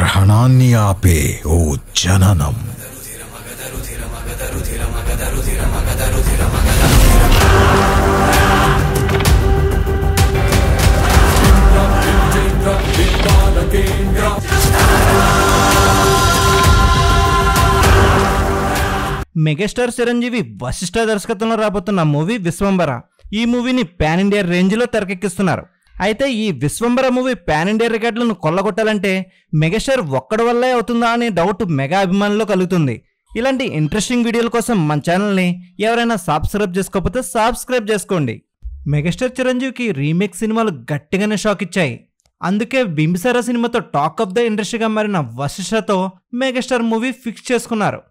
గ్రహణాన్ని ఆపే ఓ జననం. మెగాస్టార్ చిరంజీవి వశిష్ఠ దర్శకత్వంలో రాబోతున్న మూవీ విశ్వంబర. ఈ మూవీని పాన్ ఇండియా రేంజ్ లో తెరకెక్కిస్తున్నారు. అయితే ఈ విశ్వంబర మూవీ పాన్ ఇండియా రికార్డులను కొల్లగొట్టాలంటే మెగాస్టార్ ఒక్కడి వల్లే అవుతుందా అనే డౌట్ మెగా అభిమానుల్లో కలుగుతుంది. ఇలాంటి ఇంట్రెస్టింగ్ వీడియోల కోసం మన ఛానల్ని ఎవరైనా సబ్స్క్రైబ్ చేసుకోకపోతే సబ్స్క్రైబ్ చేసుకోండి. మెగాస్టార్ చిరంజీవికి రీమేక్ సినిమాలు గట్టిగానే షాక్ ఇచ్చాయి. అందుకే బింబిసార సినిమాతో టాక్ ఆఫ్ ద ఇండస్ట్రీగా మారిన వశిష్ఠతో మెగాస్టార్ మూవీ ఫిక్స్ చేసుకున్నారు.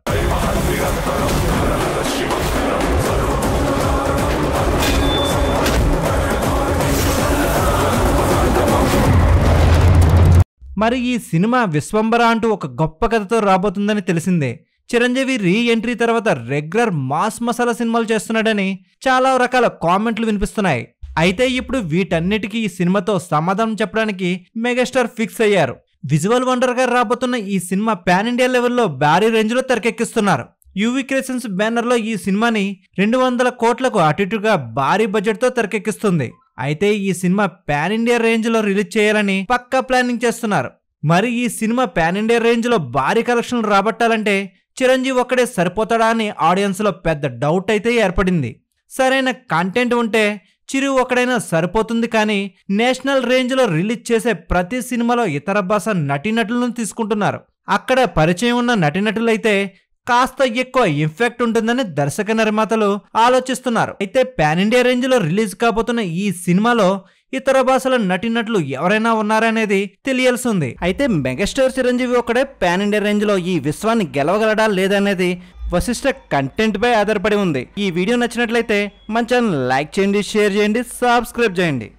మరి ఈ సినిమా విశ్వంబర అంటూ ఒక గొప్ప కథతో రాబోతుందని తెలిసిందే. చిరంజీవి రీ ఎంట్రీ తర్వాత రెగ్యులర్ మాస్ మసాలా సినిమాలు చేస్తున్నాడని చాలా రకాల కామెంట్లు వినిపిస్తున్నాయి. అయితే ఇప్పుడు వీటన్నిటికీ ఈ సినిమాతో సమాధానం చెప్పడానికి మెగాస్టార్ ఫిక్స్ అయ్యారు. విజువల్ వండర్ గా రాబోతున్న ఈ సినిమా పాన్ ఇండియా లెవెల్లో భారీ రేంజ్ లో తెరకెక్కిస్తున్నారు. యూవీ క్రియేషన్స్ బ్యానర్ లో ఈ సినిమాని 200 కోట్లకు అటు ఇటుగా భారీ బడ్జెట్ తో తెరకెక్కిస్తుంది. అయితే ఈ సినిమా పాన్ ఇండియా రేంజ్ లో రిలీజ్ చేయాలని పక్కా ప్లానింగ్ చేస్తున్నారు. మరి ఈ సినిమా పాన్ ఇండియా రేంజ్ లో భారీ కలెక్షన్లు రాబట్టాలంటే చిరంజీవి ఒక్కడే సరిపోతాడా అని ఆడియన్స్ లో పెద్ద డౌట్ అయితే ఏర్పడింది. సరైన కంటెంట్ ఉంటే చిరు ఒకడైనా సరిపోతుంది, కానీ నేషనల్ రేంజ్ లో రిలీజ్ చేసే ప్రతి సినిమాలో ఇతర భాష నటీనటులను తీసుకుంటున్నారు. అక్కడ పరిచయం ఉన్న నటీనటులైతే కాస్త ఎక్కువ ఇంపాక్ట్ ఉంటుందని దర్శక నిర్మాతలు ఆలోచిస్తున్నారు. అయితే పాన్ ఇండియా రేంజ్ లో రిలీజ్ కాబోతున్న ఈ సినిమాలో ఇతర భాషల నటీనటులు ఎవరైనా ఉన్నారనేది తెలియాల్సి ఉంది. అయితే మెగాస్టార్ చిరంజీవి ఒకడే పాన్ ఇండియా రేంజ్ లో ఈ విశ్వాన్ని గెలవగలడా లేదనేది వశిష్ఠ కంటెంట్ పై ఆధారపడి ఉంది. ఈ వీడియో నచ్చినట్లయితే మన ఛానల్ లైక్ చేయండి, షేర్ చేయండి, సబ్స్క్రైబ్ చేయండి.